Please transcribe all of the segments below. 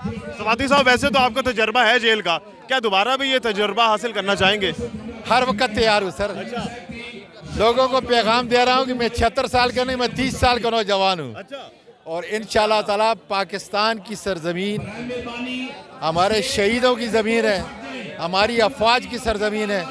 सवाती साहब, वैसे तो आपका तजर्बा है जेल का, क्या दोबारा भी ये तजर्बा हासिल करना चाहेंगे? हर वक्त तैयार हूँ सर। लोगों को पैगाम दे रहा हूँ कि मैं 76 साल का नहीं, मैं 30 साल का नौजवान हूँ। और इंशाल्लाह ताला पाकिस्तान की सरजमीन हमारे शहीदों की ज़मीन है, हमारी अफवाज की सरजमीन है,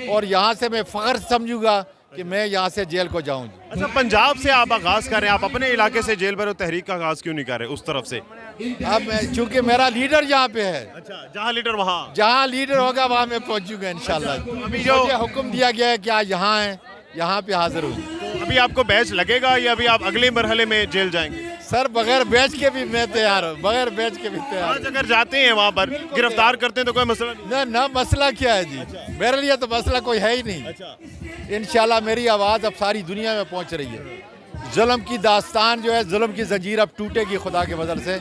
और यहाँ से मैं फ़ख्र समझूंगा कि मैं यहाँ से जेल को जाऊँ। अच्छा, पंजाब से आप आगाज़ करें, आप अपने इलाके से जेल भरो तहरीक का आगाज़ क्यों नहीं कर रहे उस तरफ से? अब चूँकि मेरा लीडर यहाँ पे है, अच्छा, जहाँ लीडर वहाँ। जहाँ लीडर होगा वहाँ मैं पहुँचूंगा इंशाल्लाह। अभी जो मुझे हुक्म दिया गया है कि आज यहाँ हैं, यहाँ पे हाजिर हूँ। अभी आपको बैच लगेगा या अभी आप अगले मरहले में जेल जाएंगे? सर बगैर बैच के भी मैं तैयार हूँ, बगैर बैच के भी तैयार आज अगर जाते हैं वहाँ पर गिरफ्तार करते हैं तो कोई मसला नहीं? ना ना, मसला क्या है जी? मेरे लिए तो मसला कोई है ही नहीं। इंशाल्लाह मेरी आवाज़ अब सारी दुनिया में पहुँच रही है। जुल्म की दास्तान जो है, जुल्म की जंजीर अब टूटेगी खुदा के फजल से।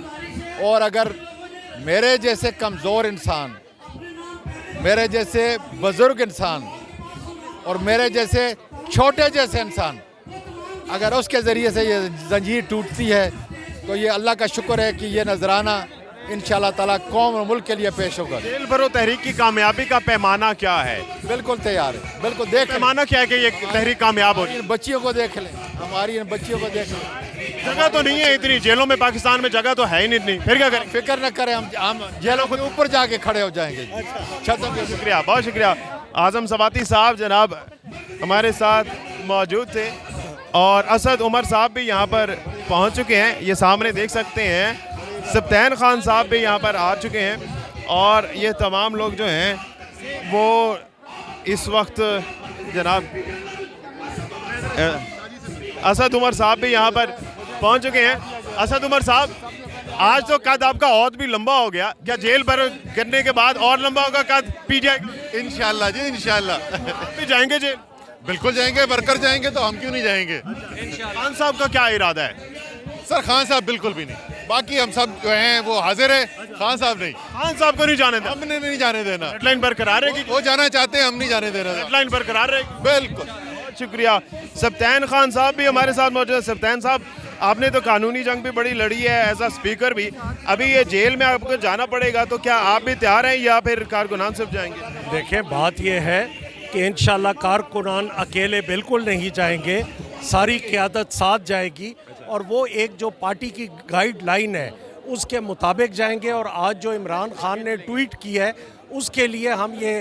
और अगर मेरे जैसे कमज़ोर इंसान, मेरे जैसे बुज़ुर्ग इंसान और मेरे जैसे छोटे जैसे इंसान, अगर उसके ज़रिए से ये जंजीर टूटती है तो ये अल्लाह का शुक्र है कि ये नजराना इंशाल्लाह ताला कौम और मुल्क के लिए पेश होगा। जेल भरो तहरीक की कामयाबी का पैमाना क्या है? बिल्कुल तैयार है, बिल्कुल देख लें। पैमाना क्या है कि ये तहरीक कामयाब हो रही है? इन बच्चियों को देख लें, हमारी इन बच्चियों को देख लें। जगह तो नहीं है इतनी जेलों में, पाकिस्तान में जगह तो है ही नहीं इतनी, फिर क्या करें? फिक्र न करें, हम जेलों के ऊपर जाके खड़े हो जाएंगे। छतों के। शुक्रिया, बहुत शुक्रिया। आजम सवाती साहब जनाब हमारे साथ मौजूद थे, और असद उमर साहब भी यहाँ पर पहुँच चुके हैं। ये सामने देख सकते हैं सब्तैन खान साहब भी यहाँ पर आ चुके हैं, और ये तमाम लोग जो हैं वो इस वक्त जनाब असद उमर साहब भी यहाँ पर पहुँच चुके हैं। असद उमर साहब, आज तो कद आपका और भी लंबा हो गया, क्या जेल भर करने के बाद और लंबा होगा कद? पी जाएगा इंशाल्लाह जी, इंशाल्लाह। भी जाएंगे जेल? बिल्कुल जाएंगे, वर्कर जाएंगे तो हम क्यों नहीं जाएंगे। खान साहब का क्या इरादा है? सर खान साहब बिल्कुल भी नहीं, बाकी हम सब जो हैं वो हाजिर है, खान साहब नहीं। खान साहब को नहीं जाने देना? हमने नहीं जाने देना। डेडलाइन बरकरार रहेगी? वो जाना चाहते हैं, हम नहीं जाने देना। डेडलाइन बरकरार रहेगी? बिल्कुल। बहुत शुक्रिया। सब्तैन खान साहब भी हमारे साथ मौजूद है। सब्तैन साहब, आपने तो कानूनी जंग भी बड़ी लड़ी है एज अ स्पीकर भी, अभी ये जेल में आपको जाना पड़ेगा, तो क्या आप भी तैयार हैं या फिर कारकुनान सिर्फ जाएंगे? देखें, बात यह है कि इंशाल्लाह कारकुनान अकेले बिल्कुल नहीं जाएंगे, सारी क़यादत साथ जाएगी, और वो एक जो पार्टी की गाइडलाइन है उसके मुताबिक जाएंगे। और आज जो इमरान खान ने ट्वीट किया है उसके लिए हम ये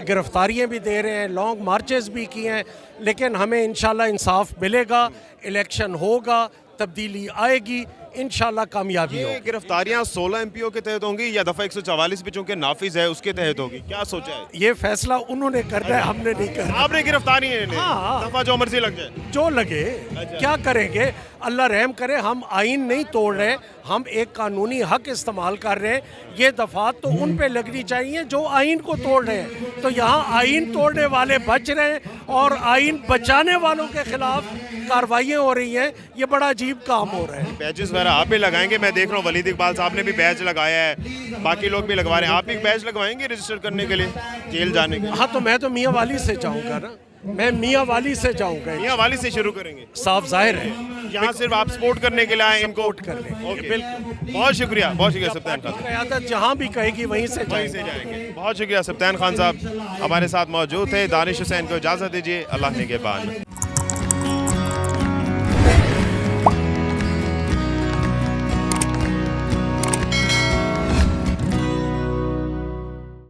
गिरफ्तारियाँ भी दे रहे हैं, लॉन्ग मार्चेस भी किए हैं, लेकिन हमें इंशाल्लाह इंसाफ मिलेगा, इलेक्शन होगा, तब्दीली आएगी, इंशाल्लाह कामयाबी होगी। गिरफ्तारियां 16 एमपीओ के तहत होंगी या दफ़ा 144 भी चूंकि नाफिज है उसके तहत होगी? क्या सोचा है? ये फैसला उन्होंने करना है, हमने नहीं करना। आपने गिरफ्तारी है, हाँ। दफ़ा जो मर्जी लग जाए, जो लगे। क्या करेंगे, अल्लाह रहम करे, हम आइन नहीं तोड़ रहे, हम एक कानूनी हक इस्तेमाल कर रहे हैं। ये दफात तो उन पे लगनी चाहिए जो आइन को तोड़ रहे हैं। तो यहाँ आइन तोड़ने वाले बच रहे हैं और आइन बचाने वालों के खिलाफ कार्रवाइयाँ हो रही हैं। ये बड़ा अजीब काम हो रहा है। बैचेस वगैरह आप भी लगाएंगे? मैं देख रहा हूँ वलीद इकबाल साहब ने भी बैच लगाया है, बाकी लोग भी लगवा रहे हैं, आप भी बैच लगवाएंगे रजिस्टर करने के लिए जेल जाने के? हाँ, तो मैं तो मियाँ वाली से जाऊँगा ना, मैं मियाँ वाली से जाऊँगा। मियाँ वाली से शुरू करेंगे? साफ जाहिर है, यहाँ सिर्फ आप सपोर्ट करने के लिए आए इनको? करने। ओके, बिल्कुल, बहुत शुक्रिया, बहुत शुक्रिया सब्तैन खान। क़यादत जहाँ भी कहेगी वहीं से जाएंगे। बहुत शुक्रिया सब्तैन खान साहब हमारे साथ मौजूद थे। दानिश हुसैन को इजाज़त दीजिए, अल्लाह ने के बाद।